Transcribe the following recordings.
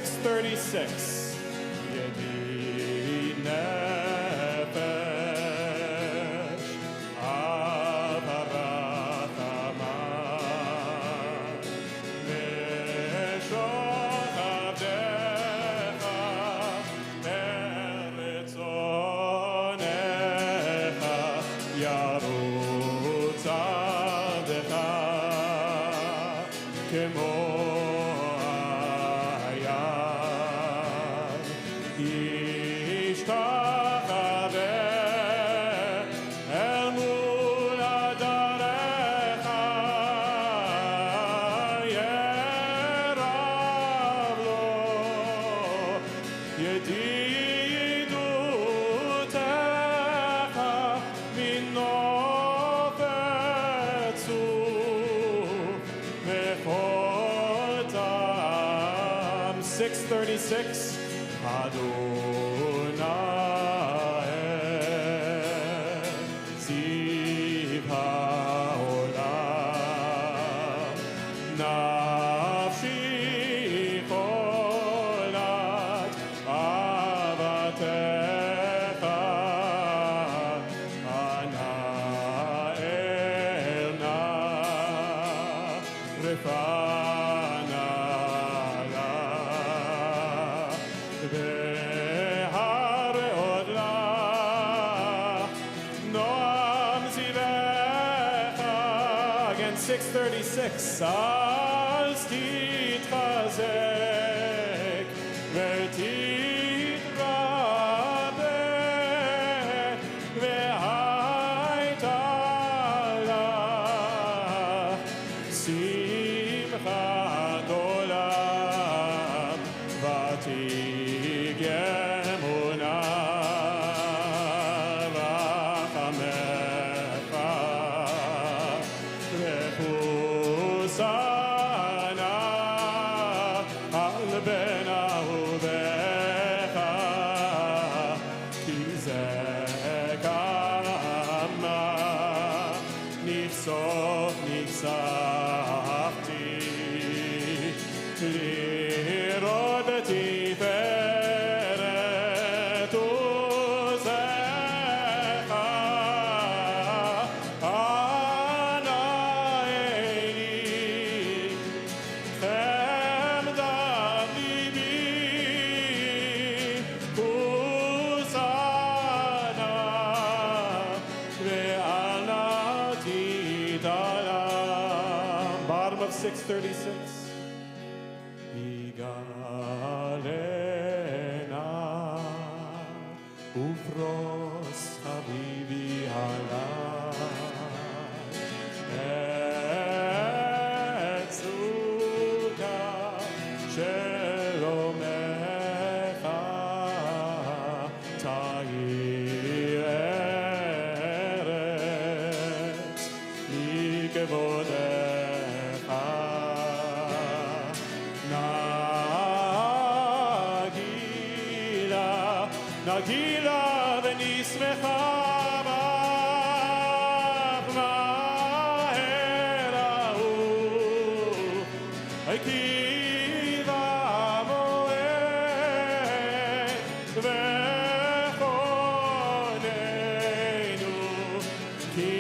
636. Again, 636. Al titchazek v'titrabe v'hayta lach simchat olam v'tigemuna Bottom of 636. Igalena ufros habibi halai etzuka shelomecha ta'ir eretz mikevodecha nagila v'nismecha bach maher ahu kiva moed v'chonenu ki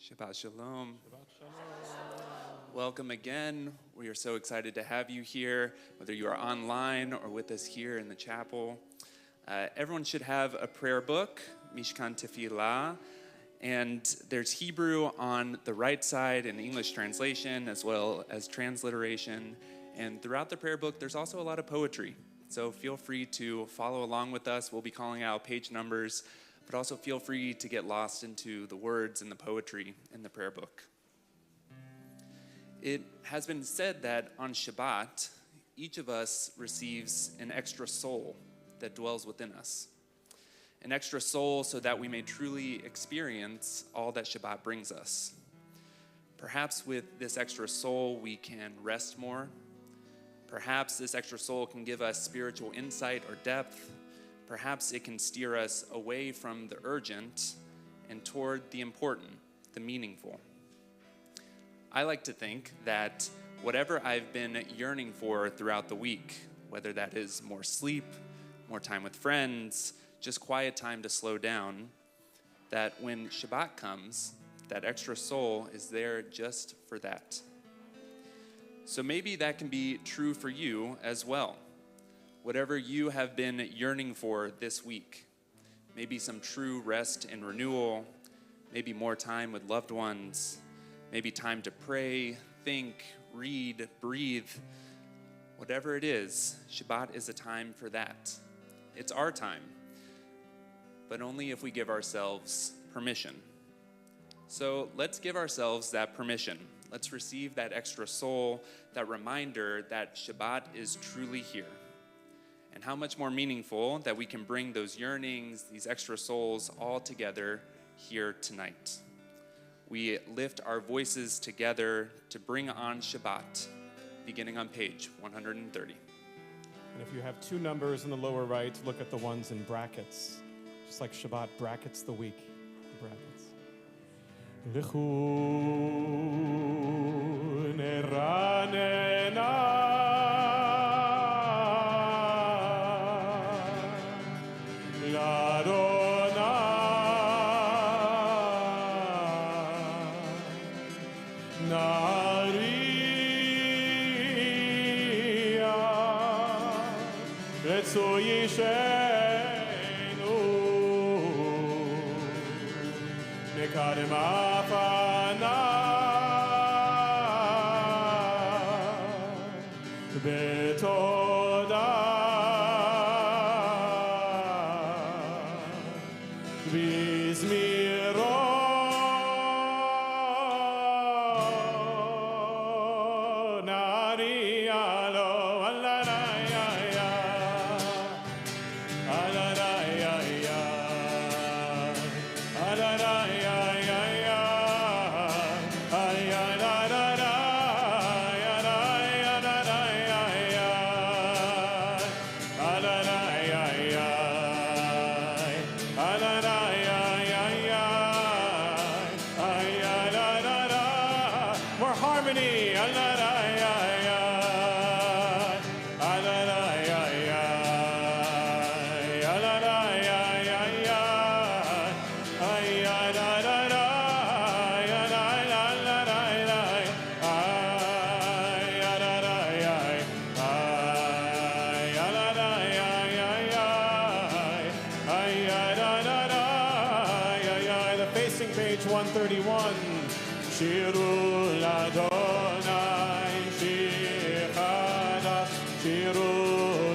Shabbat Shalom. Welcome again. We are so excited to have you here, whether you are online or with us here in the chapel. Everyone should have a prayer book, Mishkan Tefillah, And there's Hebrew on the right side in English translation as well as transliteration. And throughout the prayer book, there's also a lot of poetry. So feel free to follow along with us. We'll be calling out page numbers, but also feel free to get lost into the words and the poetry in the prayer book. It has been said that on Shabbat, each of us receives an extra soul that dwells within us. An extra soul so that we may truly experience all that Shabbat brings us. Perhaps with this extra soul, we can rest more. Perhaps this extra soul can give us spiritual insight or depth. Perhaps it can steer us away from the urgent and toward the important, the meaningful. I like to think that whatever I've been yearning for throughout the week, whether that is more sleep, more time with friends, just quiet time to slow down, that when Shabbat comes, that extra soul is there just for that. So maybe that can be true for you as well. Whatever you have been yearning for this week, maybe some true rest and renewal, maybe more time with loved ones, maybe time to pray, think, read, breathe. Whatever it is, Shabbat is a time for that. It's our time, but only if we give ourselves permission. So let's give ourselves that permission. Let's receive that extra soul, that reminder that Shabbat is truly here. And how much more meaningful that we can bring those yearnings, these extra souls all together here tonight. We lift our voices together to bring on Shabbat, beginning on page 130. And if you have two numbers in the lower right, look at the ones in brackets. Just like Shabbat brackets the week. Brackets. L'chu neranena l'Adonai Naria Retzui Mekadem afana betoda bizmiro nari alo alaraya alaraya alaraya Page 131. Shiru l'Adonai, Shir Chadash, Shiru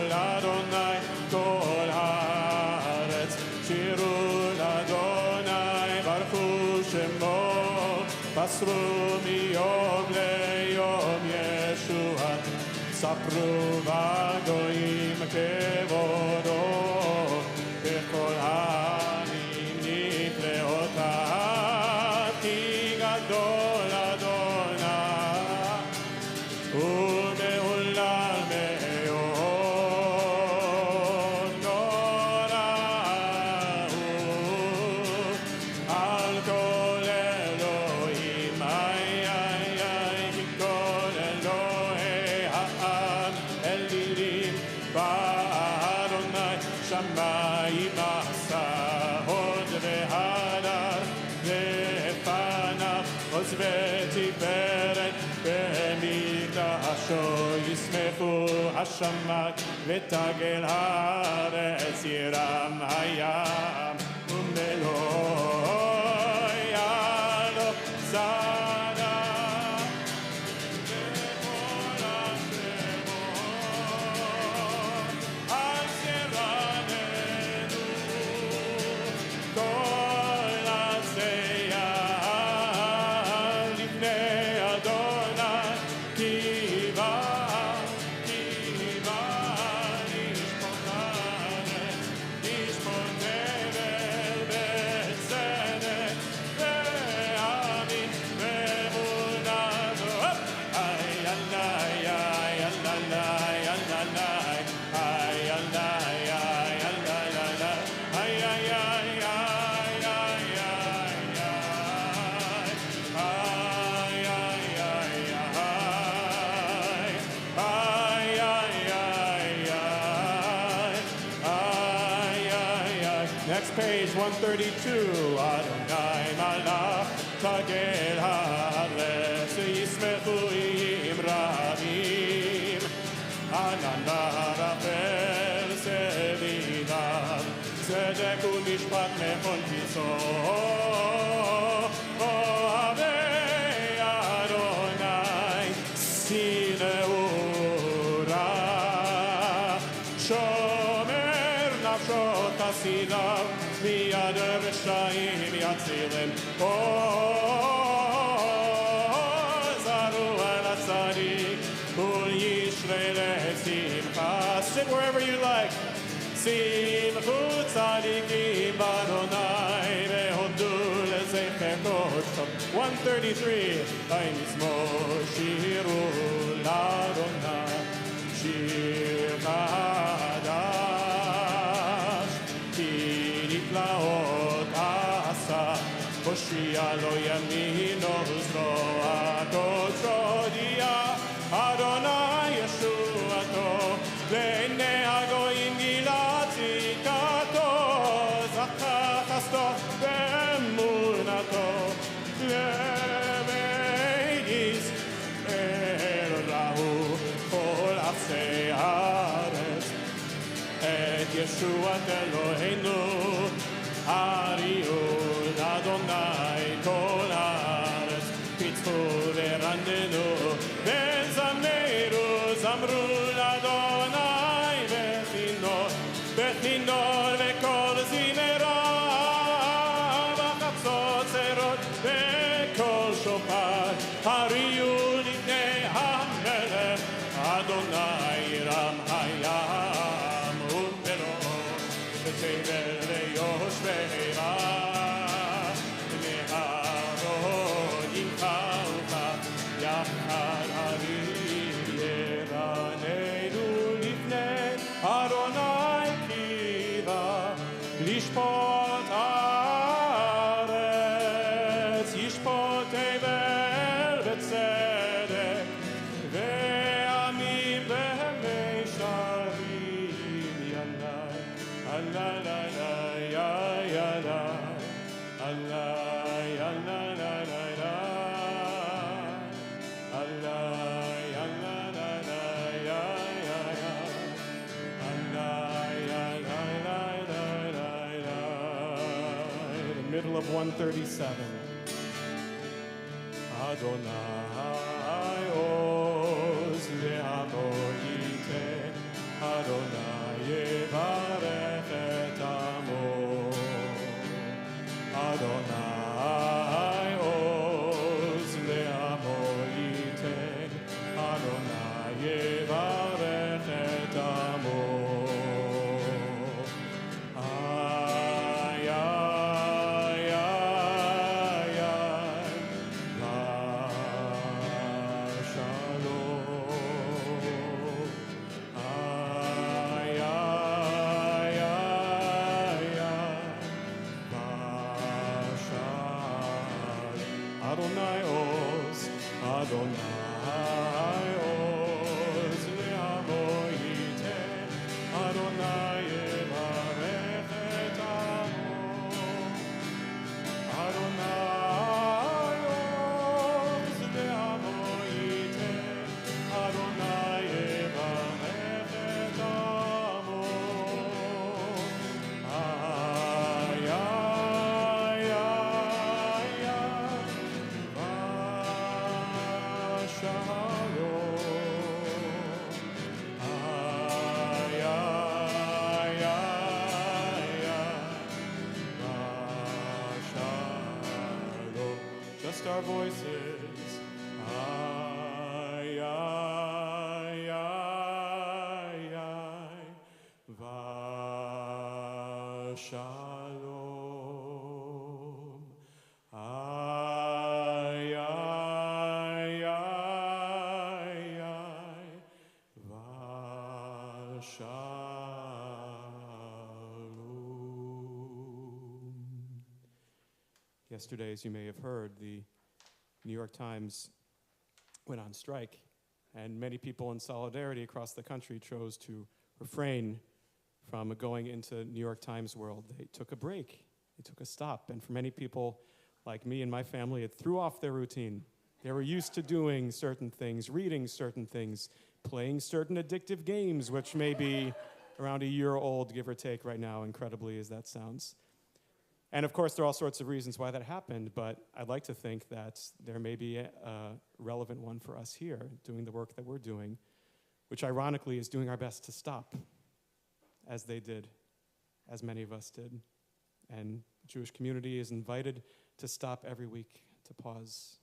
l'Adonai, Kol haaretz, Shiru l'Adonai, Baruchu Shemo, Basru miyom leyom Yeshuat, Sapru v'goyim kevodo, Bechol ha'anim nifleotav. ותפארת במקדשו ישמחו השמיים ותגל הארץ ירם הים ומלואי page 132. Adonai malach tagel haaretz yismechu im rabim. Anan barafel sevidav tzedek u'mishpat mechol kiso. Ohavei Adonai sineura shomer nafshot hasidav miyad resha'im yatzilem. Zaru el hatzadik ul yishrei lesimcha. Sit wherever you like. Simchu tzadikim b'Adonai ve'hodu lezecher kodsham. 133. Ein yismor shiru l'Adonai shir chadash ki niflaot asa hoshia lo yamino zro'ato shodia Adonai Yeshuato le'nei hagoyim gilat zikato zakach chasto ve'emunato lebeit Yisrael rahu kol afsei haaretz et Yeshuat Eloheinu Ariud Adonai kol haaretz pitzchu ve'randenu ve'zameru zamru l'Adonai bechinor ve'kol zimerav ha'chatzot zerot ve'kol shofar hariu lifnei hamelech Adonai ram hayam u'melo v'tevel ve'yoshvei ba'av me'arot yimchaucha yachad harim yeranenu lifnei Adonai kiva lishpot haaretz yishpot tevel v'tzedek ve'amim ve'meisharim yalai alalai yalai alai alalai alai the middle of 137. Adonai oz le'amo yiteh Adonai yevarech et amo Adonai oz le'amo yiteh Adonai yevarech et amo Adonai oz le'amo yiteh Adonai yevarech et amo Adonai oz le'amo yiteh Adonai yevarech et amo Just our voices. Ay, ay, ay, ay, Vashalom. Ay, ay, ay, ay, Vashalom. Yesterday, as you may have heard, the New York Times went on strike, and many people in solidarity across the country chose to refrain from going into New York Times world. They took a break. They took a stop. And for many people like me and my family, it threw off their routine. They were used to doing certain things, reading certain things, playing certain addictive games, which may be around a year old, give or take right now, incredibly as that sounds. And of course, there are all sorts of reasons why that happened, but I'd like to think that there may be a relevant one for us here, doing the work that we're doing, which ironically is doing our best to stop, as they did, as many of us did. And the Jewish community is invited to stop every week, to pause,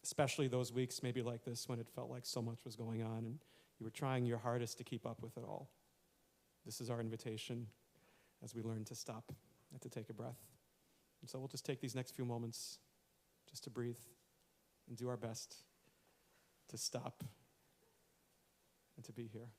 especially those weeks maybe like this when it felt like so much was going on and you were trying your hardest to keep up with it all. This is our invitation as we learn to stop and to take a breath. And so we'll just take these next few moments just to breathe and do our best to stop and to be here.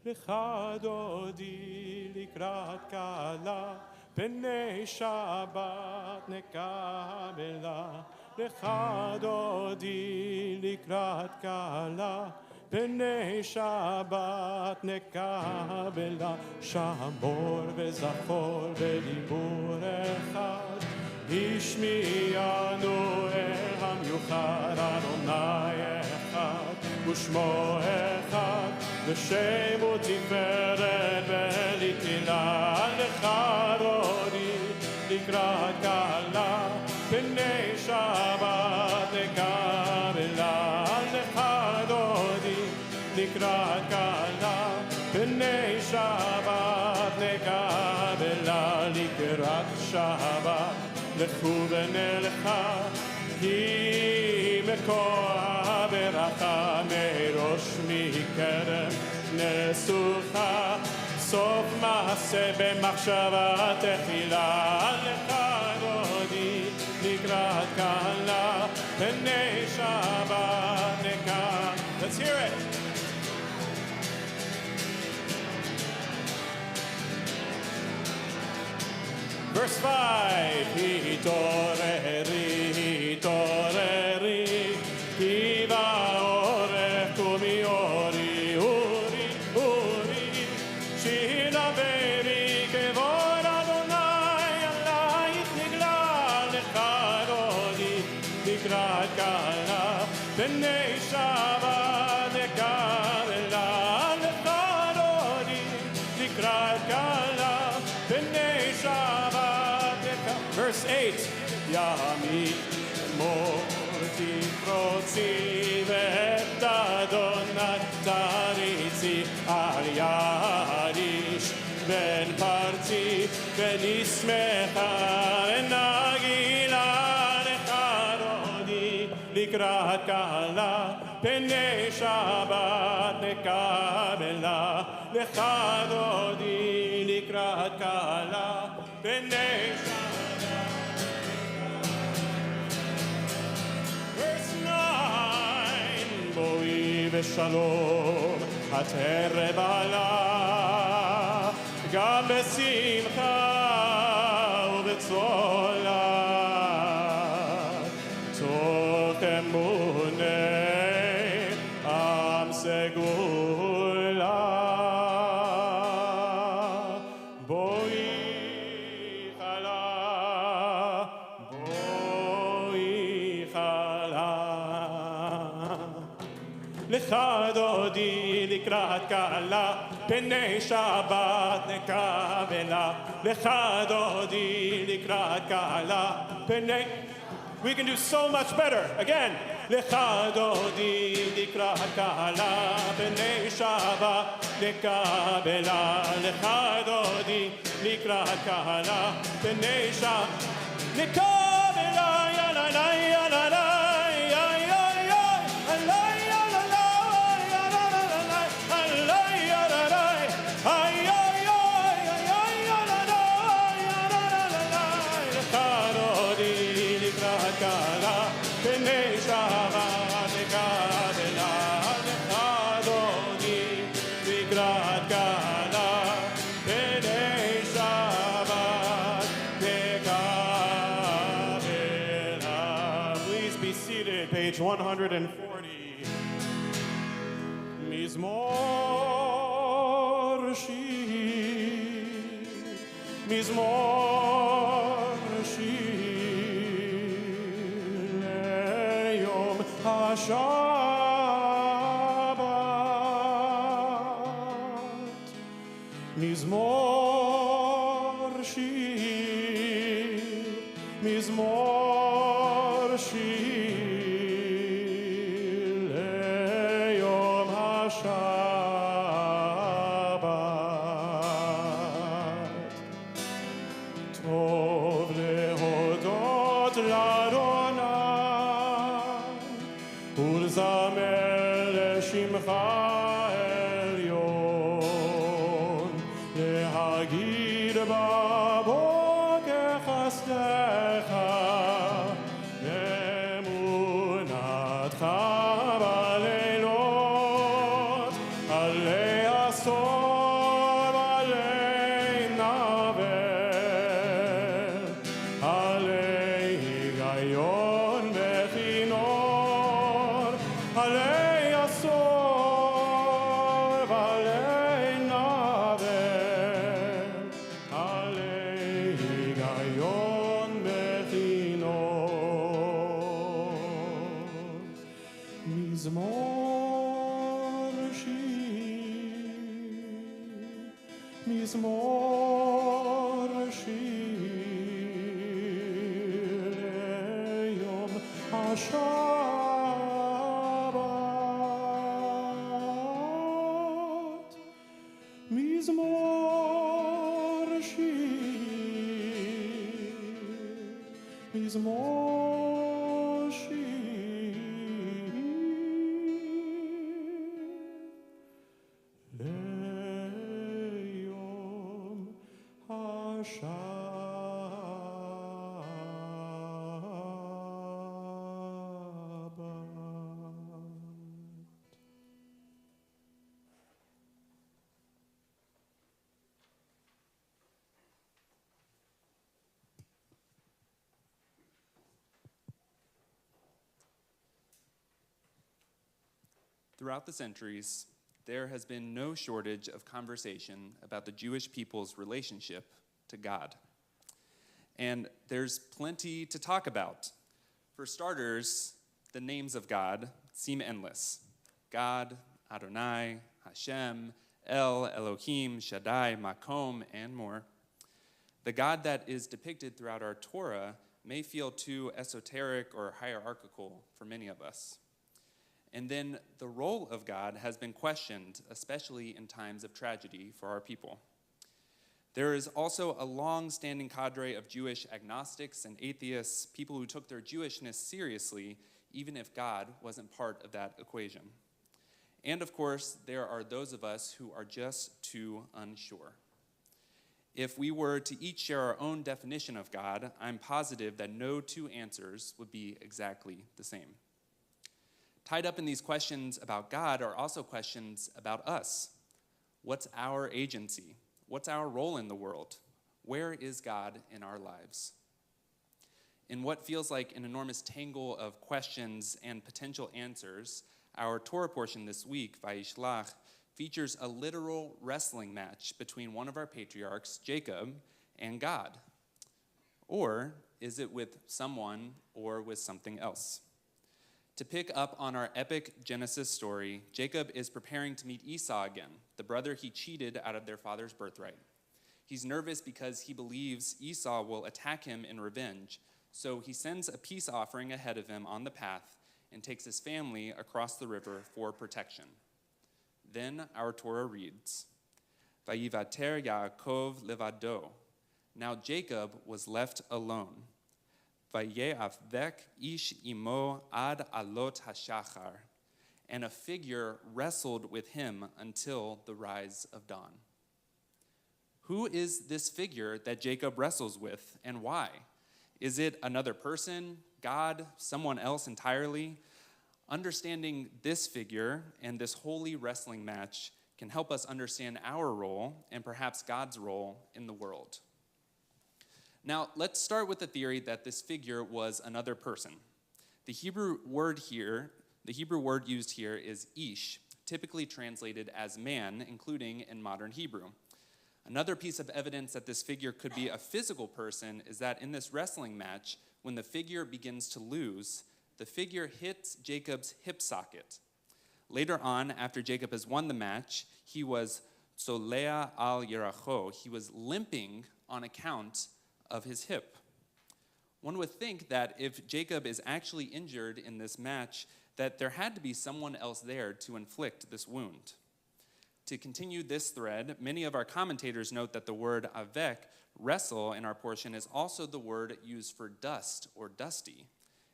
לך דודי לקראת קהלה, פני שבת נקבלה. לך דודי לקראת קהלה, פני שבת נקבלה. שמור וזכור בדיבור אחד, השמיענו אל המיוחד. אדוני אחד ושמו אחד, ושם ותפארת ולתהילה. לך דודי לקראת קהלה, פני שבת נקבלה. לך דודי לקראת קהלה, פני שבת נקבלה. לקראת שבת לכו ונלכה, כי מקור הברכה מראש מקדם נסוכה. סוף מעשה במחשבה תחילה. לך דודי לקראת קהלה, פני שבת נקבלה. Let's hear it. Verse 5. התעוררי, התעוררי, כי באורך קומי אורי, אורי, אורי. שידברי כבוד אדוני, עלייך נגלה. לך דודי לקראת קהלה, פני שבת נקבלה. לך דודי לקראת קהלה, פני שבת נקבלה. Verse 8. ימי מור תפרוצי ואת אדוני תריצי. על יריש בן פרצי ונשמחה ונגילה. לך דודי לקראת קהלה, פני שבת נקבלה. לך דודי לקראת קהלה, פני שבת. בואי ושלום את ערב עלה, גם בשמחה ובצהלה. תוך אמוני עם סגולה. בואי חלה, בואי חלה. לך דודי לקראת קהלה, פני שבת נקבלה. לך דודי לקראת קהלה, פני We can do so much better. Again. Lecha dodi likrat kala b'nei Shabbat lekabela. Lecha dodi likrat kala b'nei Shabbat lekabela. Ya la la ya la la ya ya ya la ya la la ya la la la la ya la la ay ya ya ya ya la la ya la la la lecha dodi likrat kala b'nei Shabbat lekabela. Lecha dodi likrat kala b'nei Shabbat lekabela. Please be seated. Page 140. Mizmor Shir. Mizmor Shir. Leyom HaShabbat. Mizmor Shir. Mizmor Shir. Leyom HaShabbat. Tov lehodot l'Adonai ולזמר לשמך עליון, להגיד בבוקר חסדך, אמונתך בלילות, עלי עשור ועלי נבל, עלי היגיון וכינור, עלי עשור ועלי נבל, עלי היגיון וכינור. מזמור שיר, מזמור שיר ליום השבת. מזמור שיר, מזמור שיר ליום השבת. Throughout the centuries, there has been no shortage of conversation about the Jewish people's relationship to God. And there's plenty to talk about. For starters, the names of God seem endless. God, Adonai, Hashem, El, Elohim, Shaddai, Makom, and more. The God that is depicted throughout our Torah may feel too esoteric or hierarchical for many of us. And then the role of God has been questioned, especially in times of tragedy for our people. There is also a long-standing cadre of Jewish agnostics and atheists, people who took their Jewishness seriously, even if God wasn't part of that equation. And of course, there are those of us who are just too unsure. If we were to each share our own definition of God, I'm positive that no two answers would be exactly the same. Tied up in these questions about God are also questions about us. What's our agency? What's our role in the world? Where is God in our lives? In what feels like an enormous tangle of questions and potential answers, our Torah portion this week, Vayishlach, features a literal wrestling match between one of our patriarchs, Jacob, and God. Or is it with someone or with something else? To pick up on our epic Genesis story, Jacob is preparing to meet Esau again, the brother he cheated out of their father's birthright. He's nervous because he believes Esau will attack him in revenge, So he sends a peace offering ahead of him on the path and takes his family across the river for protection. Then our Torah reads, Vayivater Yaakov levado. Now Jacob was left alone. Vaye'avek ish imo ad alot hashachar. And a figure wrestled with him until the rise of dawn. Who is this figure that Jacob wrestles with, and why? Is it another person, God, someone else entirely? Understanding this figure and this holy wrestling match can help us understand our role and perhaps God's role in the world. Now, let's start with the theory that this figure was another person. The Hebrew word used here is ish, typically translated as man, including in modern Hebrew. Another piece of evidence that this figure could be a physical person is that in this wrestling match, when the figure begins to lose, the figure hits Jacob's hip socket. Later on, after Jacob has won the match, he was solea al yeracho. He was limping on account of his hip. One would think that if Jacob is actually injured in this match, that there had to be someone else there to inflict this wound. To continue this thread, many of our commentators note that the word avek, wrestle, in our portion is also the word used for dust or dusty,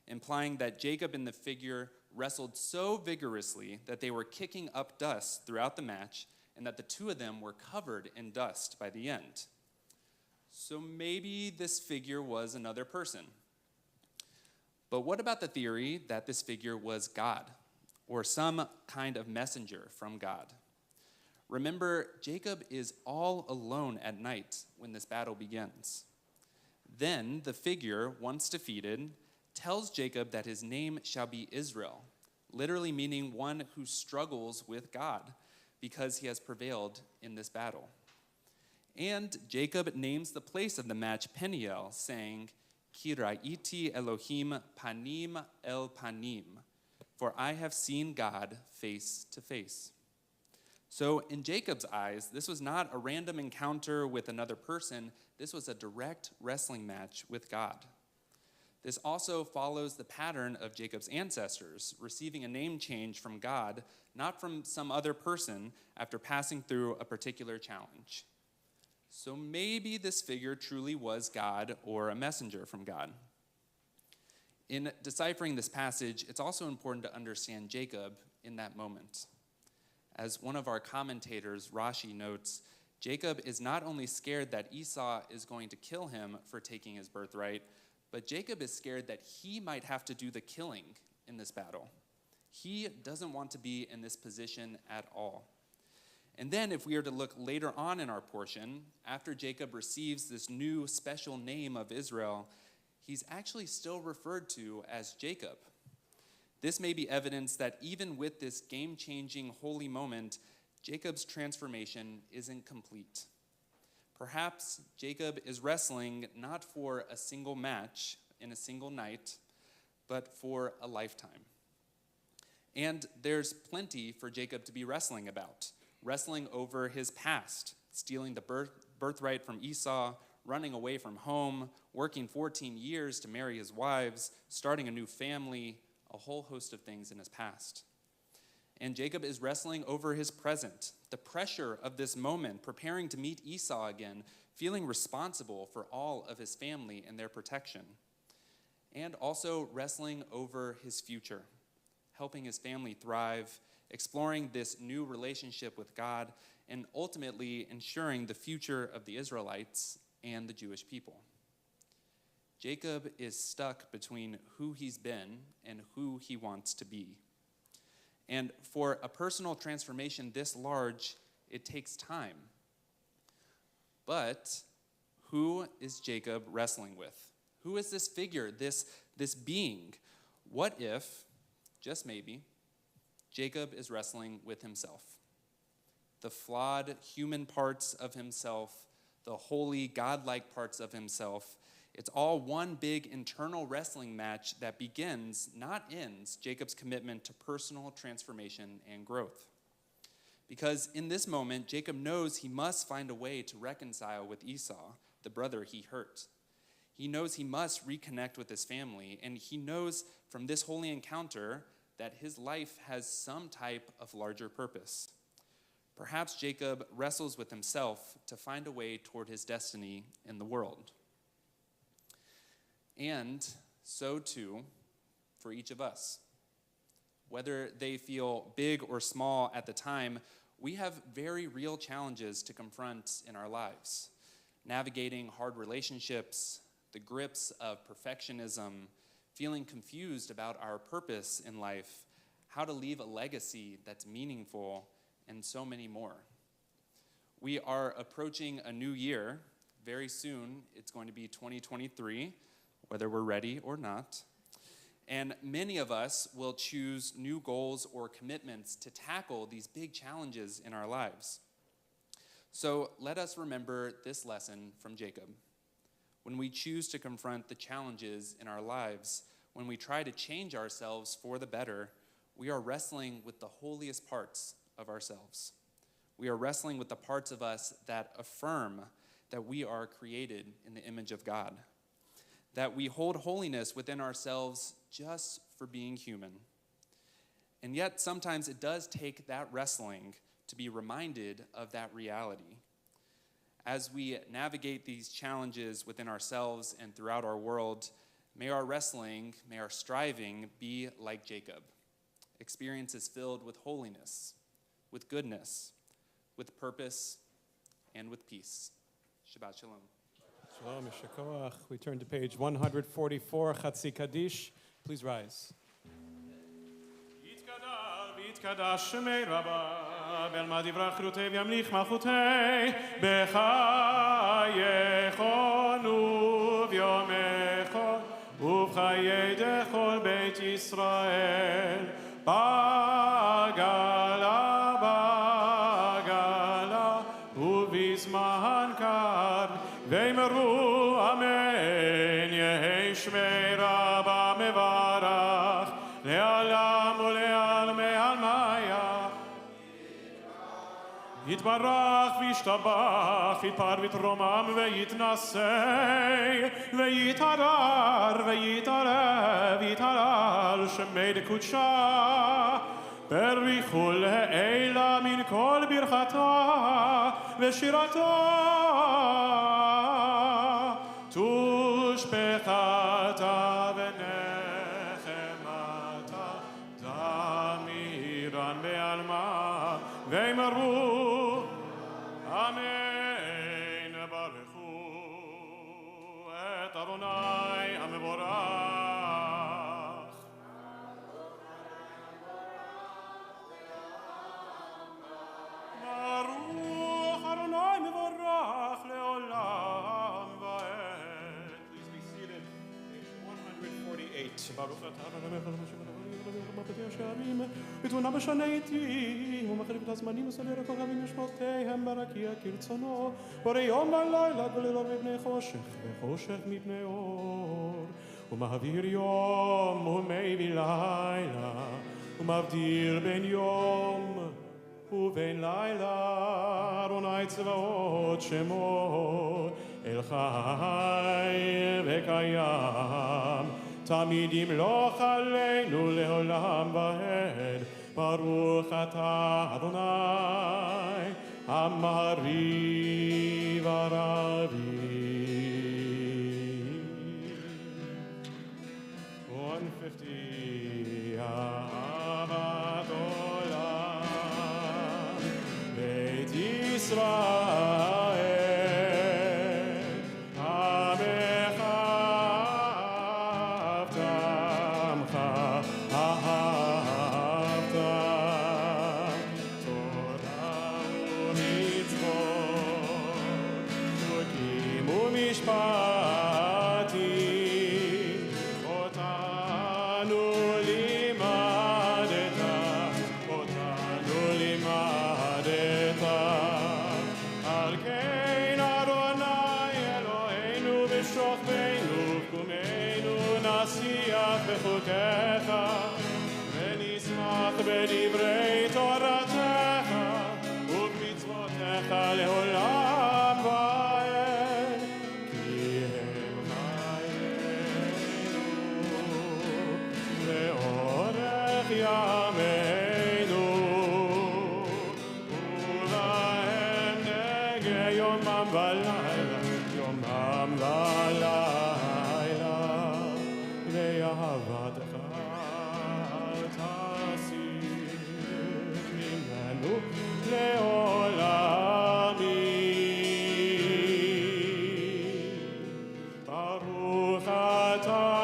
implying that Jacob and the figure wrestled so vigorously that they were kicking up dust throughout the match and that the two of them were covered in dust by the end. So maybe this figure was another person. But what about the theory that this figure was God or some kind of messenger from God? Remember, Jacob is all alone at night when this battle begins. Then the figure, once defeated, tells Jacob that his name shall be Israel, literally meaning one who struggles with God because he has prevailed in this battle. And Jacob names the place of the match Peniel, saying, Ki ra'iti Elohim panim el panim, for I have seen God face to face. So in Jacob's eyes, this was not a random encounter with another person. This was a direct wrestling match with God. This also follows the pattern of Jacob's ancestors, receiving a name change from God, not from some other person, after passing through a particular challenge. So maybe this figure truly was God or a messenger from God. In deciphering this passage, it's also important to understand Jacob in that moment. As one of our commentators, Rashi, notes, Jacob is not only scared that Esau is going to kill him for taking his birthright, but Jacob is scared that he might have to do the killing in this battle. He doesn't want to be in this position at all. And then if we are to look later on in our portion, after Jacob receives this new special name of Israel, he's actually still referred to as Jacob. This may be evidence that even with this game-changing holy moment, Jacob's transformation isn't complete. Perhaps Jacob is wrestling not for a single match in a single night, but for a lifetime. And there's plenty for Jacob to be wrestling about. Wrestling over his past, stealing the birthright from Esau, running away from home, working 14 years to marry his wives, starting a new family, a whole host of things in his past. And Jacob is wrestling over his present, the pressure of this moment, preparing to meet Esau again, feeling responsible for all of his family and their protection. And also wrestling over his future, helping his family thrive, exploring this new relationship with God, and ultimately ensuring the future of the Israelites and the Jewish people. Jacob is stuck between who he's been and who he wants to be. And for a personal transformation this large, it takes time. But who is Jacob wrestling with? Who is this figure, this being? What if, just maybe, Jacob is wrestling with himself? The flawed human parts of himself, the holy, godlike parts of himself. It's all one big internal wrestling match that begins, not ends, Jacob's commitment to personal transformation and growth. Because in this moment, Jacob knows he must find a way to reconcile with Esau, the brother he hurt. He knows he must reconnect with his family, and he knows from this holy encounter that his life has some type of larger purpose. Perhaps Jacob wrestles with himself to find a way toward his destiny in the world. And so too for each of us. Whether they feel big or small at the time, we have very real challenges to confront in our lives. Navigating hard relationships, the grips of perfectionism, feeling confused about our purpose in life, how to leave a legacy that's meaningful, and so many more. We are approaching a new year. Very soon, it's going to be 2023, whether we're ready or not. And many of us will choose new goals or commitments to tackle these big challenges in our lives. So let us remember this lesson from Jacob. When we choose to confront the challenges in our lives, when we try to change ourselves for the better, we are wrestling with the holiest parts of ourselves. We are wrestling with the parts of us that affirm that we are created in the image of God, that we hold holiness within ourselves just for being human. And yet, sometimes it does take that wrestling to be reminded of that reality. As we navigate these challenges within ourselves and throughout our world, may our wrestling, may our striving be like Jacob. Experiences filled with holiness, with goodness, with purpose, and with peace. Shabbat Shalom. Shalom, Yesher Koach. We turn to page 144, Chatzi Kaddish. Please rise. יתקדש שמי רבה, בלמד יברח רותי וימליך מלכותי, בחייכון וביומכון, ובחיי דכל בית ישראל, בגלה, בגלה, ובזמן קר, ואמרו אמן, יהי שמי רבה מברך, לעולם ולעלמי עלמיה. יתברך וישתבח, יתפאר ויתרומם ויתנשא, ויתערר ויתערב, יתערר שמי דקודשה. בריחו לעילה מן כל ברכתה ושירתה, תושבחתה ונחמתה, דמירן בעלמה, ואמרו אמן. ברכו את אדוני המבורך. ברוך אדוני מבורך לעולם ועד. Please be seated. Page 148. ברוך אתה אדוני מבורך שערים, ותבונה בשנה איתי, ומחליף את הזמנים וסדר הכוכבים משמעותיהם ברקיע כרצונו, בורא יום ולילה גולל אור מפני חושך, וחושך מפני אור, ומעביר יום ומביא לילה, ומבדיל בין יום ובין לילה. אדוני צבאות שמו, אל חי וקיים, תמיד ימלוך עלינו לעולם ועד. ברוך אתה אדוני המעריב הרבים. 150. אהבת עולם בית ישראל, בדברי תורתך ובמצוותיך לעולם ועד, כי הם ימינו ובהם נגע יומם ולילה יומם ולילה ואהבתך אל תסיר ממנו לעולמי ברוך אתה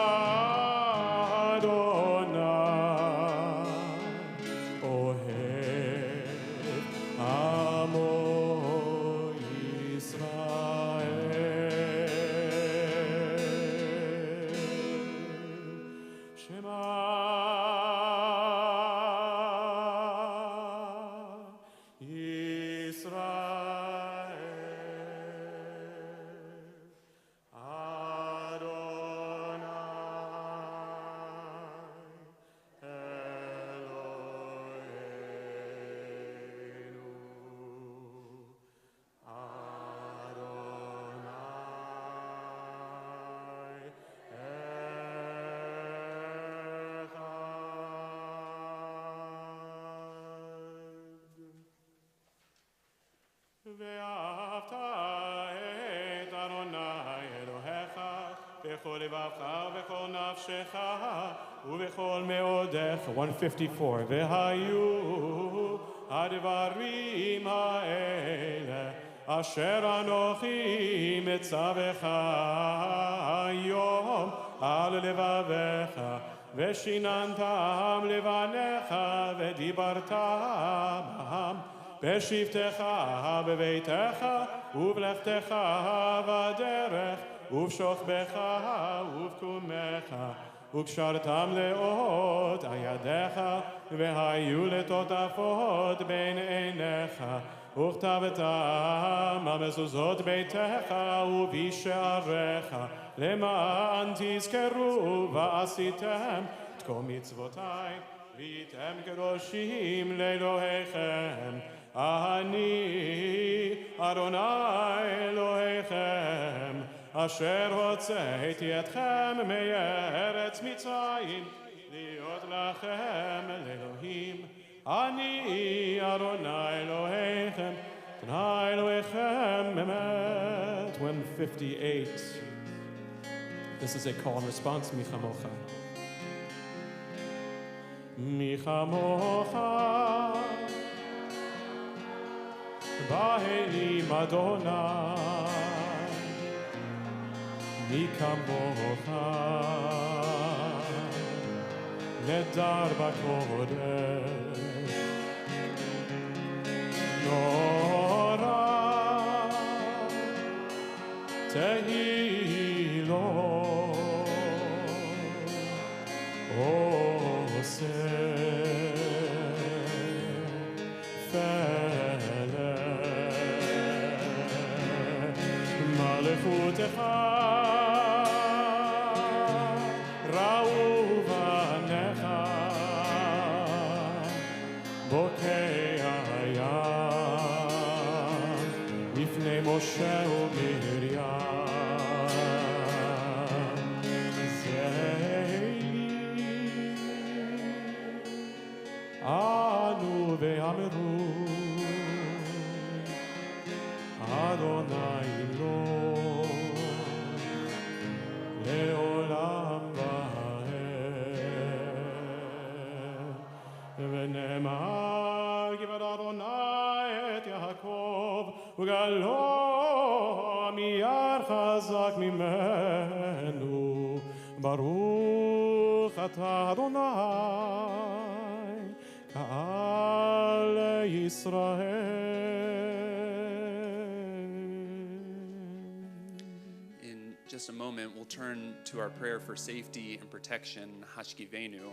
ואהבת את אדוני אלוהיך בכל לבבך ובכל נפשך ובכל מאודיך. 154. והיו הדברים האלה אשר אנוכי מצווך היום על לבביך ושיננתם לבניך ודיברת בהם בשבתך בביתך ובלכתך בדרך ובשוכבך ובקומך וקשרתם לאות ידיך והיו לטוטפות בין עיניך וכתבתם המזוזות ביתך ובשעריך למען תזכרו ועשיתם את כל מצוותיי והייתם קדושים לאלוהיכם. אני אדוני אלוהיכם אשר הוצאתי אתכם מארץ מצרים להיות לכם לאלוהים. אני אדוני אלוהיכם אדוני אלוהיכם אמת. 158. This is a call and response, מי כמוך. מי כמוך באלים אדוני, מי כמוך נדר בקודש, נורא תהילו עושה מלכותך ראו בניך בוקע הים לפני משה ומרים אנו ואמרו אדוני לא לעולם ועד ונאמר גבעת אדוני את יעקב וגלו מיד חזק ממנו ברוך אתה אדוני קהל ישראל. In just a moment, we'll turn to our prayer for safety and protection, Hashkivenu.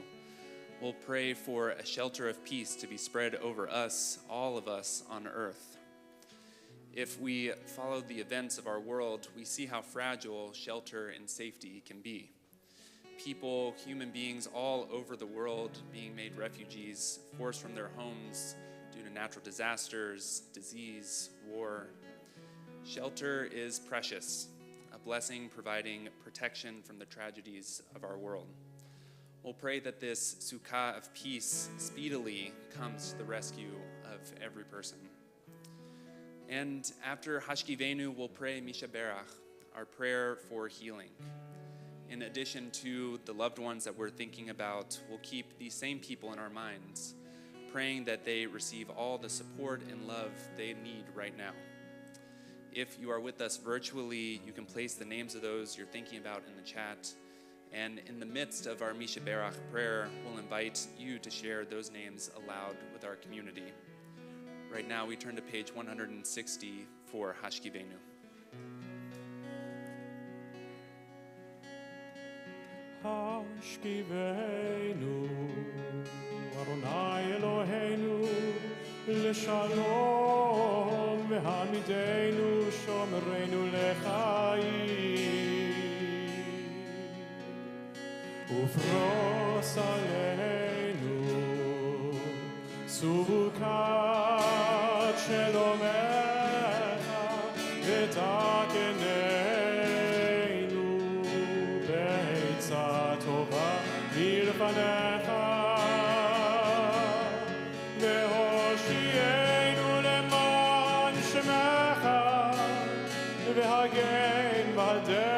We'll pray for a shelter of peace to be spread over us, all of us on earth. If we follow the events of our world, we see how fragile shelter and safety can be. People, human beings all over the world being made refugees, forced from their homes due to natural disasters, disease, war. Shelter is precious, a blessing providing protection from the tragedies of our world. We'll pray that this Sukkah of peace speedily comes to the rescue of every person. And after Hashkivenu, we'll pray Misha Berach, our prayer for healing. In addition to the loved ones that we're thinking about, we'll keep these same people in our minds, praying that they receive all the support and love they need right now. If you are with us virtually, you can place the names of those you're thinking about in the chat. And in the midst of our Misha Berach prayer, we'll invite you to share those names aloud with our community. Right now, we turn to page 160 for Hashkivenu. Hashkivenu, Adonai Eloheinu, Leshalom, V'hamidenu, Shomerenu Lechayim, Ufros Aleinu, Sukat Shelomecha, V'takenenu, Be'etzah Tova, Milfanecha, Ve'hoshienu leman Shemecha, Ve'hagen ba'deinu,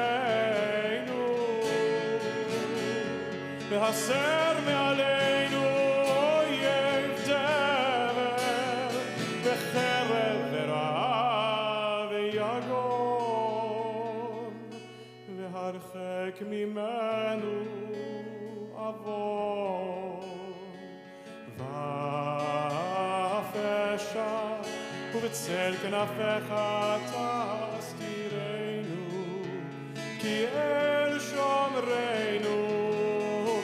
Ve'haser me'aleinu oyev dever, Ve'cherev ve'ra'av ve'yagon, Ve'harchek mimenu avon, Va'afesha, U'b'tzel kenafecha tastirenu, Ki el shomreinu,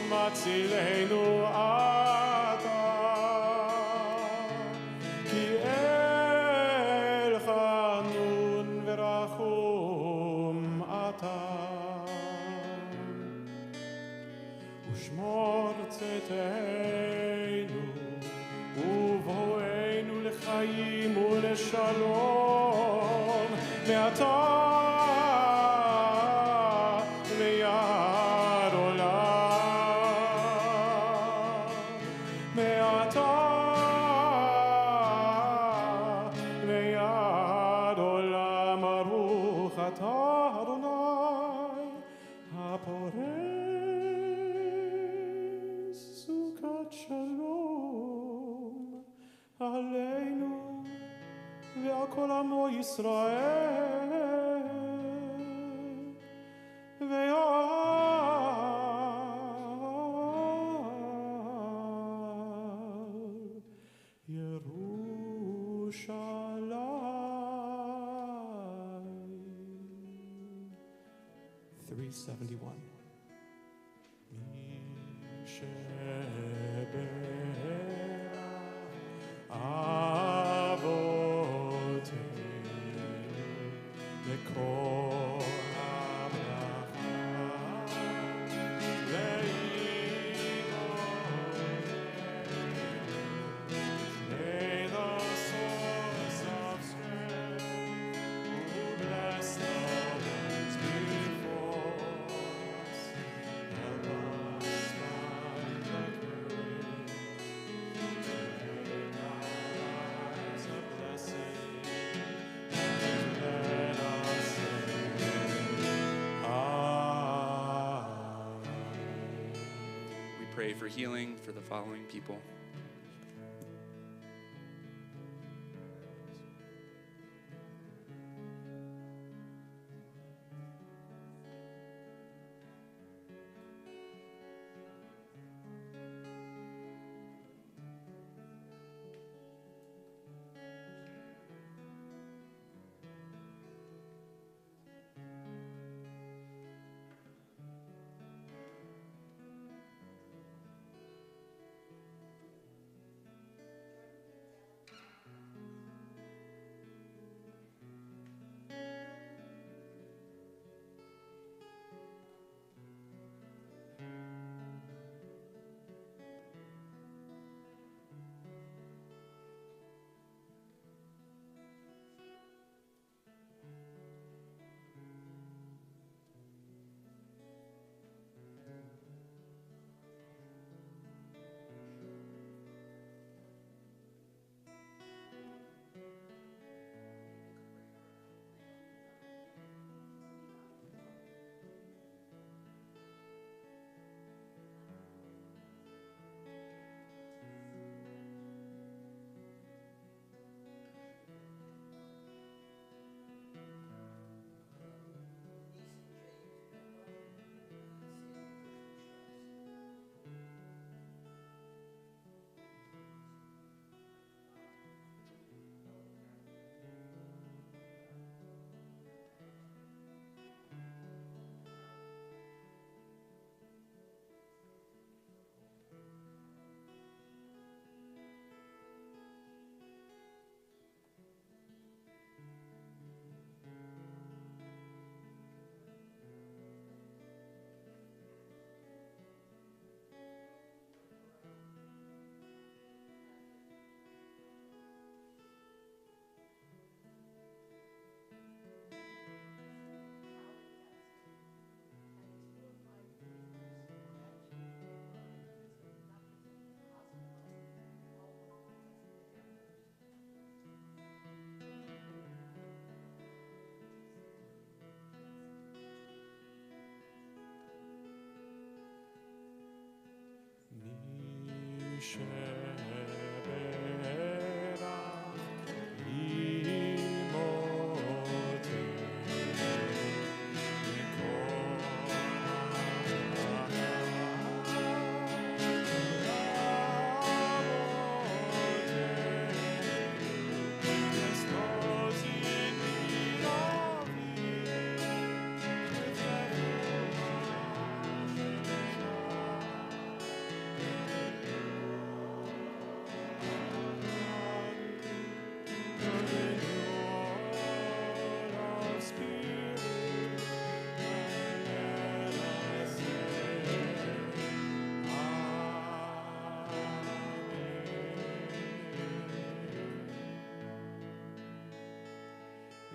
Matzilenu ata, Ki el chanun v'rachum ata. Ushmor tzeteinu, uvoeinu lechayim uleshalom, me'ata ve'yad olam, me'ata ve'yad olam, baruch atah Adonai haporei sukat shalom aleinu ve'al kol amo Yisrael ve'al Yerushalayim. 371. May the source of strength bless the ones before us. Help us find the courage to make our lives a blessing, and let us say, Amen. We pray for healing for the following people.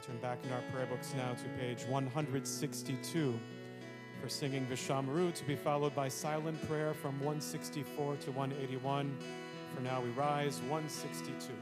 We turn back in our prayer books now to page 162 for singing V'Shamru, to be followed by silent prayer from 164 to 181. For now, we rise 162.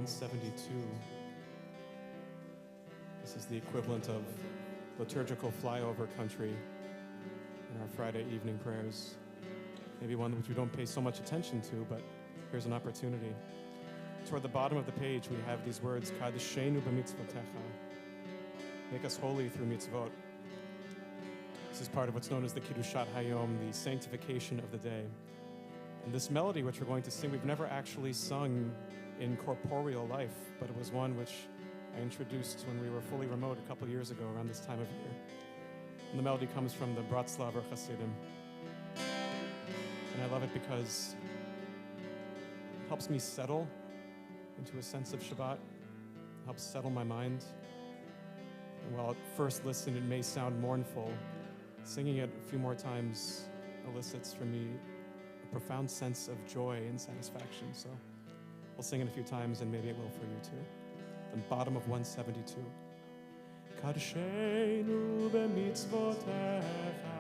172. This is the equivalent of liturgical flyover country in our Friday evening prayers. Maybe one which we don't pay so much attention to, but here's an opportunity. Toward the bottom of the page, we have these words, Kadeshenu b'mitzvotecha. Make us holy through mitzvot. This is part of what's known as the Kiddushat Hayom, the sanctification of the day. And this melody, which we're going to sing, we've never actually sung in corporeal life, but it was one which I introduced when we were fully remote a couple years ago, around this time of year. And the melody comes from the Bratslaver Hasidim. And I love it because it helps me settle into a sense of Shabbat, helps settle my mind. And while at first listen it may sound mournful, singing it a few more times elicits for me a profound sense of joy and satisfaction. So we'll sing it a few times and maybe it will for you too. The bottom of 172. Kadeshenu b'mitzvotecha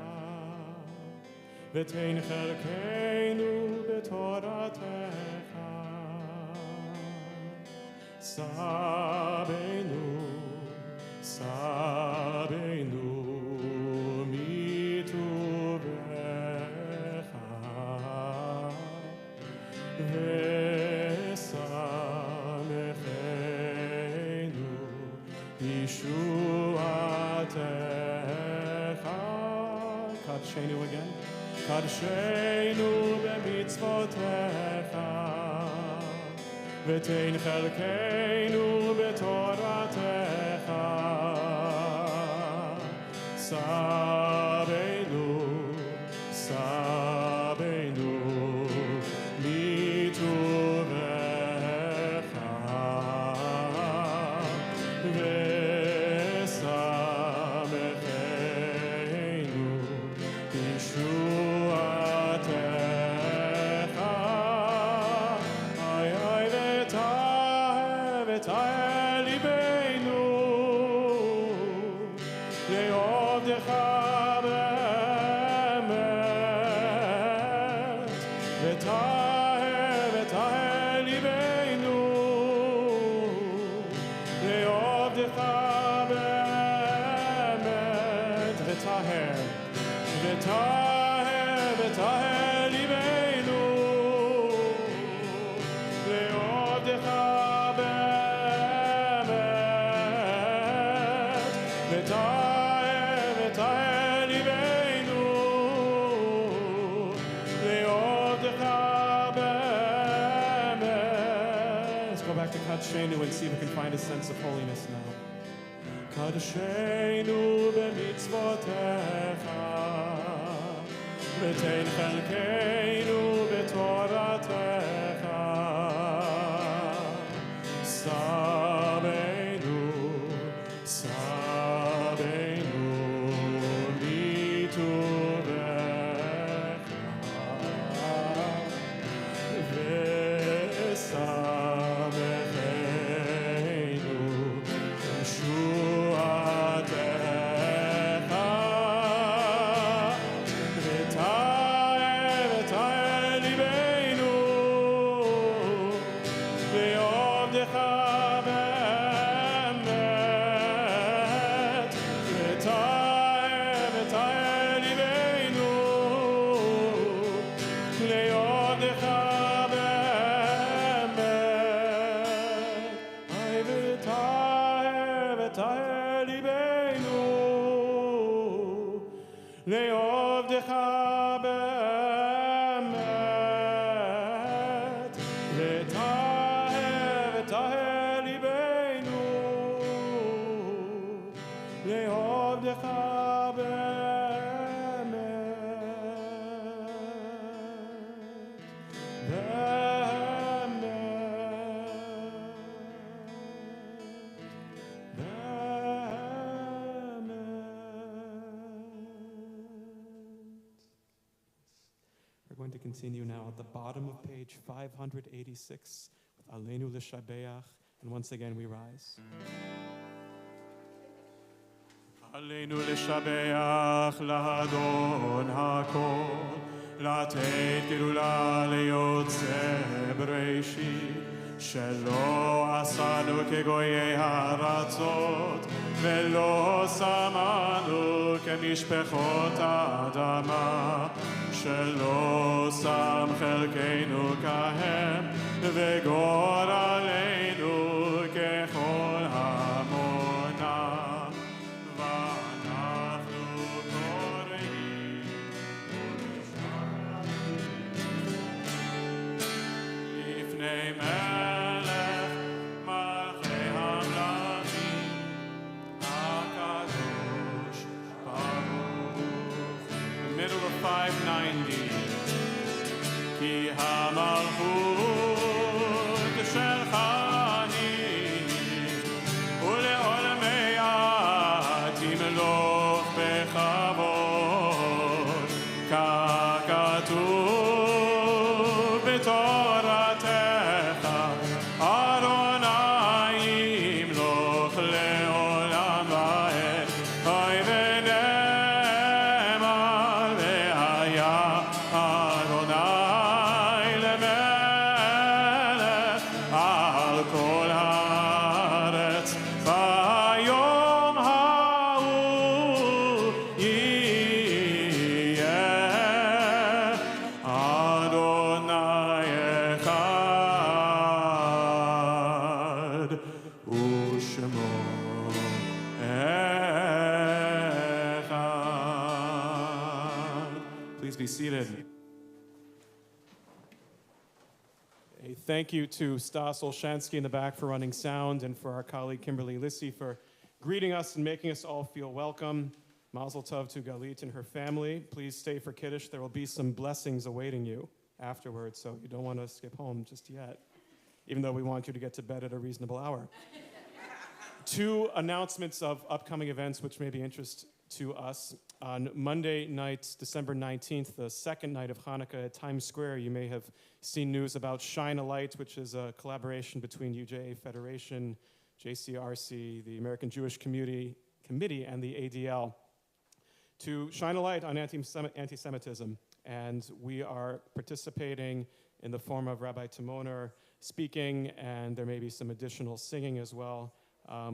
v'tein chelkeinu b'toratecha Sabenu, Sabenu, mituvecha, ve'samecheinu, yeshuatecha. Kadeshenu again. Kadeshenu b'mitzvotecha. ותן חלקנו בתורתך סבנו סבנו מטובך ושמחנו בישועתך ותהל ליבנו לעובדך באמת ותהל ליבנו לעובדך באמת ותהל ליבנו לעובדך ותהל ליבנו לעובדך באמת. Let's go back to Kadeshenu and see if we can find a sense of holiness now. Kadeshenu b'mitzvotecha ותן חלקנו בתורתך סבנו סבנו מטובך ושמחנו בישועתך ותהל ליבנו לעובדך באמת ותהל ליבנו לעובדך באמת ותהל ליבנו לעובדך באמת ותהל ליבנו לעובדך We're going to continue now at the bottom of page 586 with Aleinu L'Shabeach, and once again we rise. Aleinu L'Shabeach L'Adon HaKol לתת גאולה ליוצא בראשית שלא עשנו כגויי הארצות, ולא שמנו כמשפחות האדמה, שלא שם חלקנו כהם, וגורלנו ככל המונם. ואנחנו קוראים לפני מלך מלכי המלכים, הקדוש ברוך. The middle of 590. כי המלכות שלך היא, ולעולמי עד תמלוך בכבוד, ככתוב בתורתך, אדוני ימלוך לעולם ועד. אוי ונאמר והיה אדוני למלך על כל הארץ. ביום ההוא יהיה אדוני אחד ושמו אחד. Please be seated. A thank you to Stas Olshansky in the back for running sound, and for our colleague Kimberly Lissy for greeting us and making us all feel welcome. Mazel tov to Galit and her family. Please stay for Kiddush. There will be some blessings awaiting you afterwards, so you don't want to skip home just yet, even though we want you to get to bed at a reasonable hour. Two announcements of upcoming events which may be interest to us. On Monday night, December 19th, the second night of Hanukkah at Times Square, you may have seen news about Shine a Light, which is a collaboration between UJA Federation, JCRC, the American Jewish Committee, and the ADL, to shine a light on anti-Semitism. And we are participating in the form of Rabbi Timoner speaking, and there may be some additional singing as well.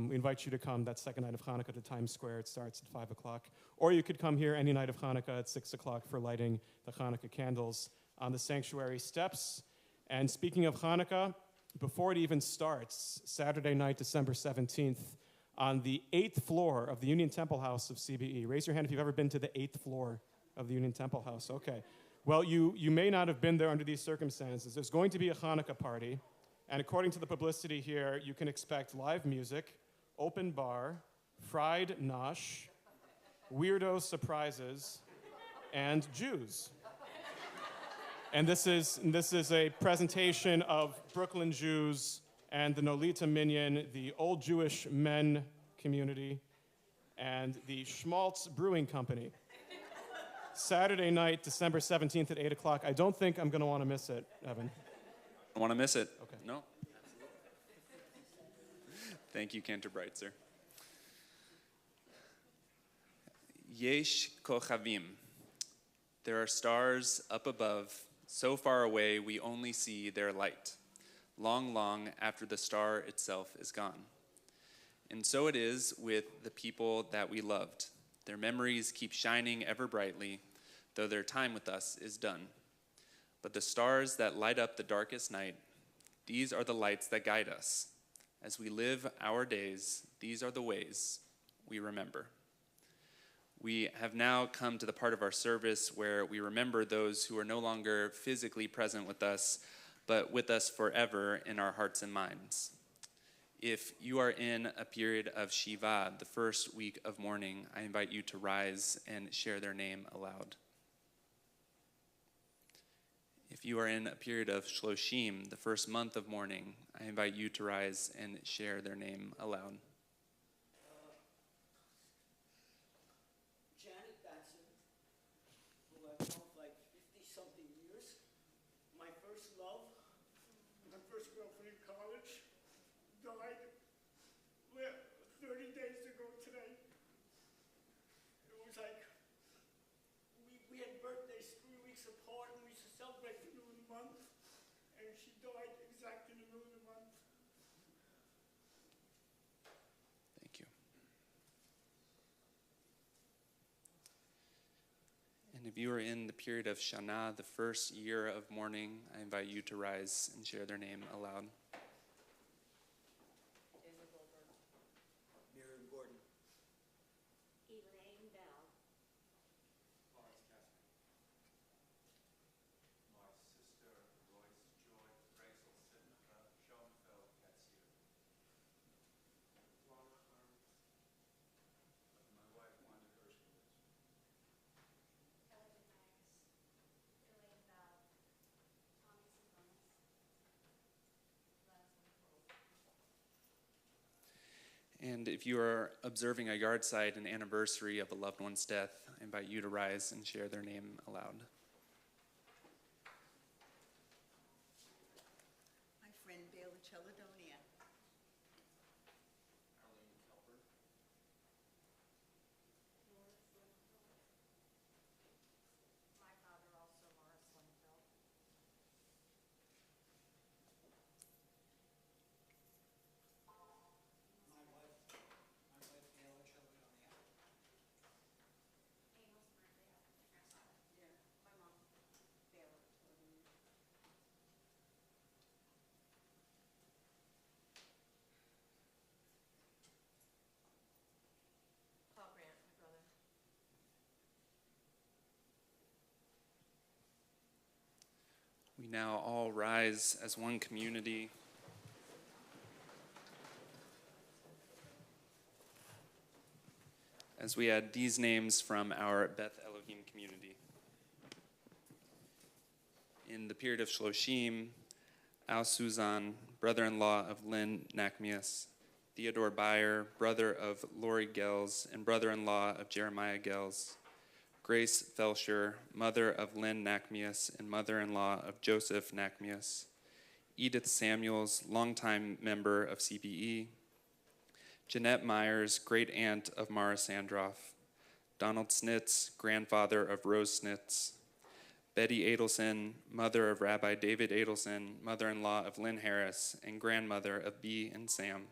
We invite you to come that second night of Hanukkah to Times Square. It starts at 5 o'clock. Or you could come here any night of Hanukkah at 6 o'clock for lighting the Hanukkah candles on the sanctuary steps. And speaking of Hanukkah, before it even starts, Saturday night, December 17th, on the 8th floor of the Union Temple House of CBE. Raise your hand if you've ever been to the 8th floor of the Union Temple House. Okay. Well, you may not have been there under these circumstances. There's going to be a Hanukkah party. And according to the publicity here, you can expect live music, open bar, fried nosh, weirdo surprises, and Jews. And this is a presentation of Brooklyn Jews and the Nolita Minyan, the Old Jewish Men community, and the Schmaltz Brewing Company. Saturday night, December 17th at 8 o'clock. I don't think I'm going to want to miss it, Evan. I want to miss it. Okay. No. Thank you, Cantor Breitzer. Yesh kochavim. There are stars up above, so far away we only see their light, long, long after the star itself is gone. And so it is with the people that we loved. Their memories keep shining ever brightly, though their time with us is done. But the stars that light up the darkest night, these are the lights that guide us. As we live our days, these are the ways we remember. We have now come to the part of our service where we remember those who are no longer physically present with us, but with us forever in our hearts and minds. If you are in a period of Shiva, the first week of mourning, I invite you to rise and share their name aloud. If you are in a period of Shloshim, the first month of mourning, I invite you to rise and share their name aloud. Janet Batson, who I've known for like 50-something years, my first love, my first girlfriend in college, died 30 days ago today. It was like, we had birthdays 3 weeks apart, and we used to celebrate the middle of the month, and she died exactly in the middle of the month. you are in the period of Shana, the first year of mourning, I invite you to rise and share their name aloud. Miriam Gordon. Elaine Bell. Lawrence Kessler. My sister Royce Joy, Rachel Simcha, Schoenfeld, Katsir. Lana Arms. My wife Wanda Hershkowitz. Kelly Max. Elaine Bell. Tommy Simonis. Leslie Cole. And if you are observing a yard site, an anniversary of a loved one's death, I invite you to rise and share their name aloud. My friend Bela Cheladonia. Arlene Kelper. Morris Linfeld. My father also, Morris Linfeld. My wife Bella Cheladonia. Amos Maria. Yeah. My mom, Bella Cheladonia. Paul Grant, my brother. We now all rise as one community. As we add these names from our Beth Elohim community. In the period of Shloshim, Al Suzan, brother-in-law of Lynn Nachmias, Theodore Bayer, brother of Lori Gels and brother-in-law of Jeremiah Gels, Grace Felsher, mother of Lynn Nachmias and mother-in-law of Joseph Nachmias, Edith Samuels, longtime member of CBE, Jeanette Myers, great-aunt of Mara Sandroff, Donald Snitz, grandfather of Rose Snitz, Betty Adelson, mother of Rabbi David Adelson, mother-in-law of Lynn Harris, and grandmother of Bee and Sam,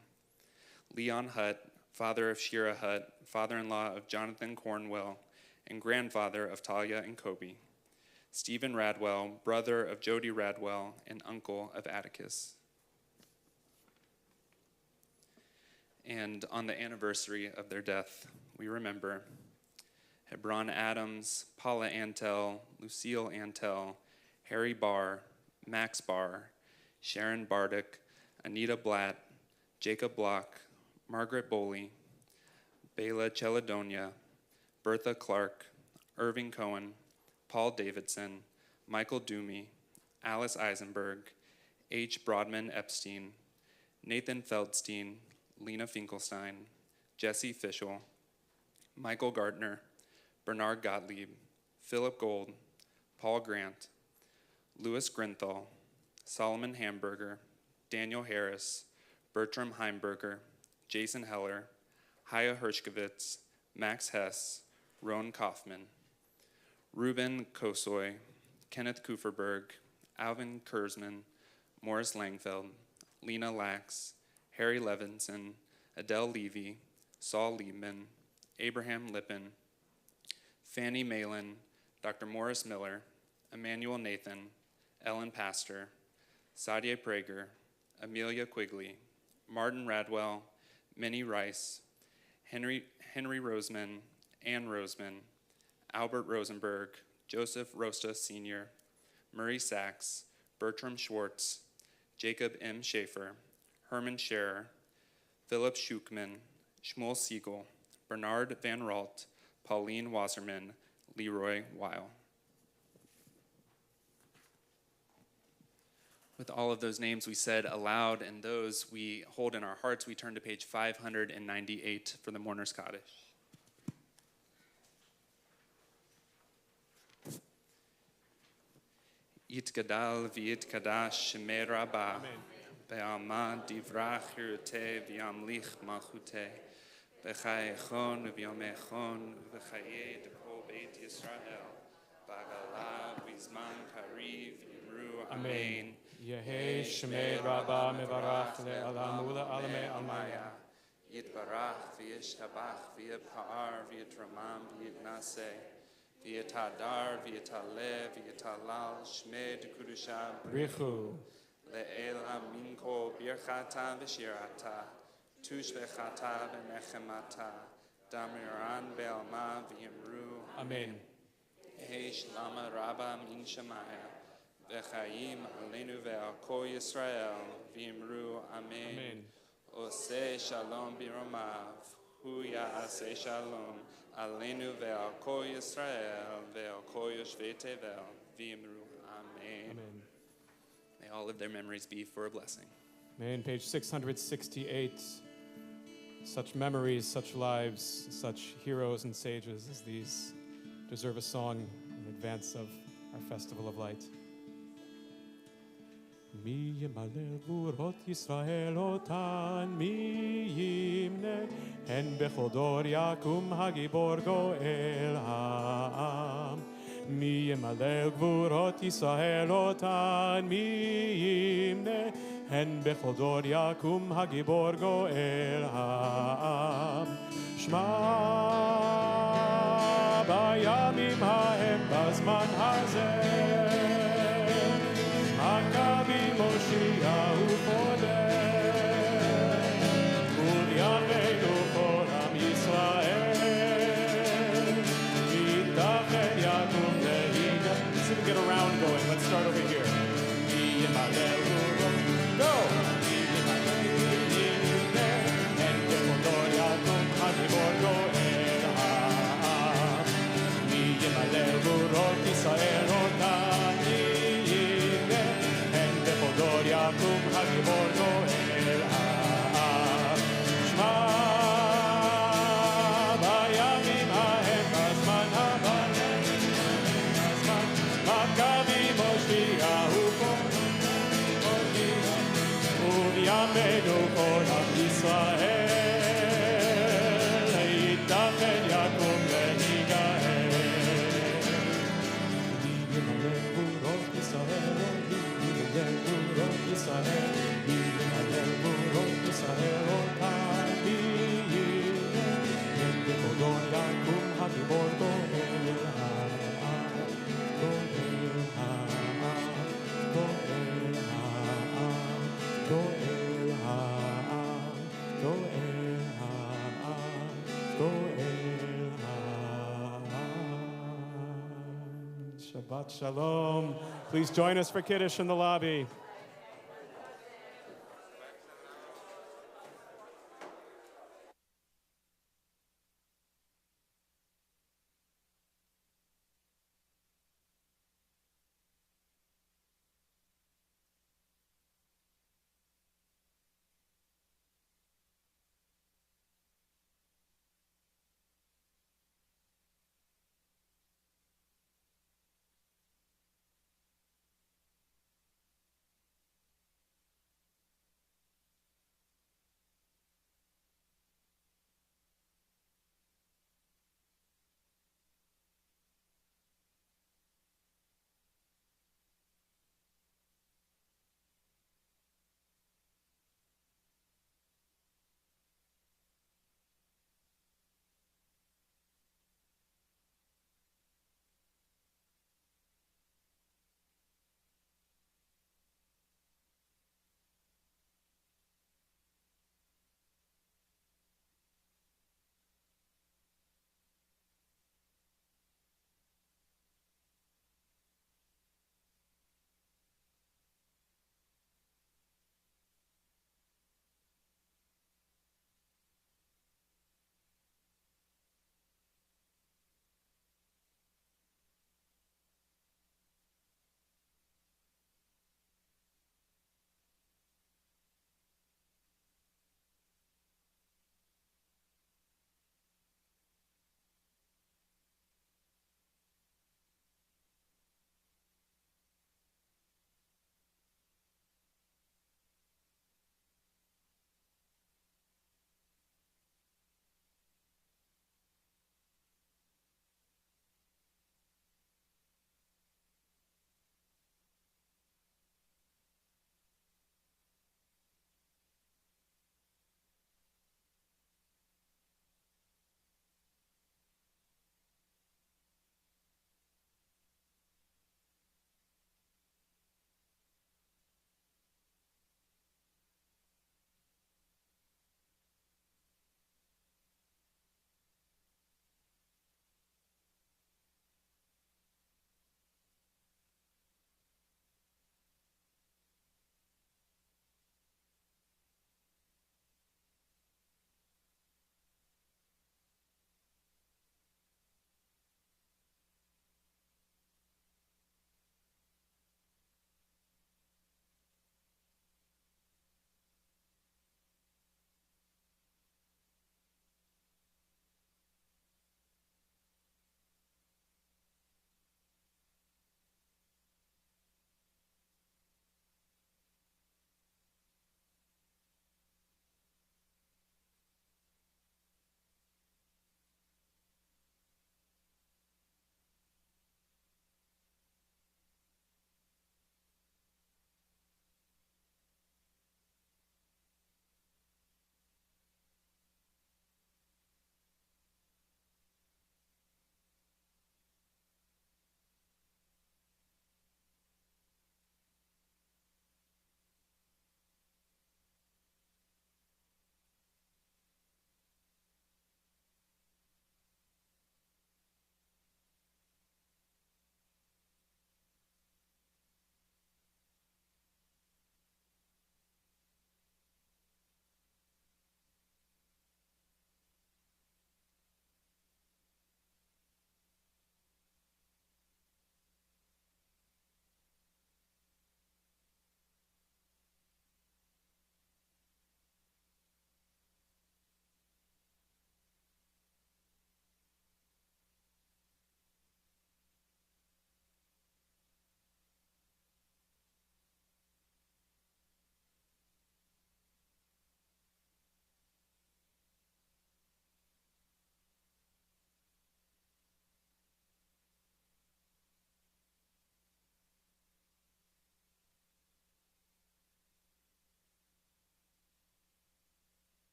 Leon Hutt, father of Shira Hutt, father-in-law of Jonathan Cornwell, and grandfather of Talia and Kobe, Stephen Radwell, brother of Jody Radwell, and uncle of Atticus. And on the anniversary of their death, we remember Hebron Adams, Paula Antel, Lucille Antel, Harry Barr, Max Barr, Sharon Bardick, Anita Blatt, Jacob Block, Margaret Boley, Bela Cheladonia, Bertha Clark, Irving Cohen, Paul Davidson, Michael Doomy, Alice Eisenberg, H. Broadman Epstein, Nathan Feldstein, Lena Finkelstein, Jesse Fischel, Michael Gardner, Bernard Gottlieb, Philip Gold, Paul Grant, Louis Grinthal, Solomon Hamburger, Daniel Harris, Bertram Heimberger, Jason Heller, Haya Hershkovitz, Max Hess, Roan Kaufman, Ruben Kosoy, Kenneth Kuferberg, Alvin Kurzman, Morris Langfeld, Lena Lax, Harry Levinson, Adele Levy, Saul Liebman, Abraham Lippin, Fanny Malin, Dr. Morris Miller, Emmanuel Nathan, Ellen Pastor, Sadia Prager, Amelia Quigley, Martin Radwell, Minnie Rice, Henry Roseman, Ann Roseman, Albert Rosenberg, Joseph Rosta Sr., Murray Sachs, Bertram Schwartz, Jacob M. Schaefer, Herman Scherer, Philip Schuchman, Shmuel Siegel, Bernard Van Ralt, Pauline Wasserman, Leroy Weil. With all of those names we said aloud and those we hold in our hearts, we turn to page 598 for the Mourner's Kaddish. Yitgadal v'yitkadash shemei rabba, be'alma divrach hiruteh v'yamlich malchuteh, b'chayechon v'yomechon v'chayei d'kol beit Yisrael, b'agala v'zman kariv yimru amen. Yehei Shemei Rabba Mevarach Le'alam Ula'alamei Almaya. Yitbarach v'yishtabach v'yipa'ar v'yitramam v'yitnaseh, V'yatadar, v'yatalev, v'yatalal, shmed kudusha Richu. le'ela minko birchata v'shirata, tushvechata v'nechemata, damiran be'alma v'yimru. Amen. Heish lama rabba min shamaya, v'chaim aleinu ve'al kol Yisrael, v'yimru. Amen. Amen. Oseh shalom biromav, hu ya'aseh shalom, aleinu ve'al kol Yisrael, ve'al kol yoshvei tevel, v'yimru. Amen. Amen. May all of their memories be for a blessing. Amen. Page 668. Such memories, such lives, such heroes and sages as these deserve a song in advance of our Festival of Light. Mi yemalel gvurot Yisrael otan, mi yimne, hen bechodor yakum hagibor goel ha'am. Mi yemalel gvurot Yisrael otan, mi yimne, hen bechodor yakum hagibor goel ha'am. Shma בימים ההם בזמן הזה מכבי מושיע ופודה ולימינו כל עם ישראל מתאחד יקום להיגע. Let's see if we get a round going. Let's start over here. Go! אין בכבודו יקום הגיבור גואל ימלא גבורות ישראל אותם ימנה, הן בכבודו יקום הגיבור גואל העם. שמע בימים ההם בזמן הבא, מכבי מושיע ובימינו כל עם ישראל יתאחד יקום להיגאל. Shabbat Shalom. Please join us for Kiddush in the lobby.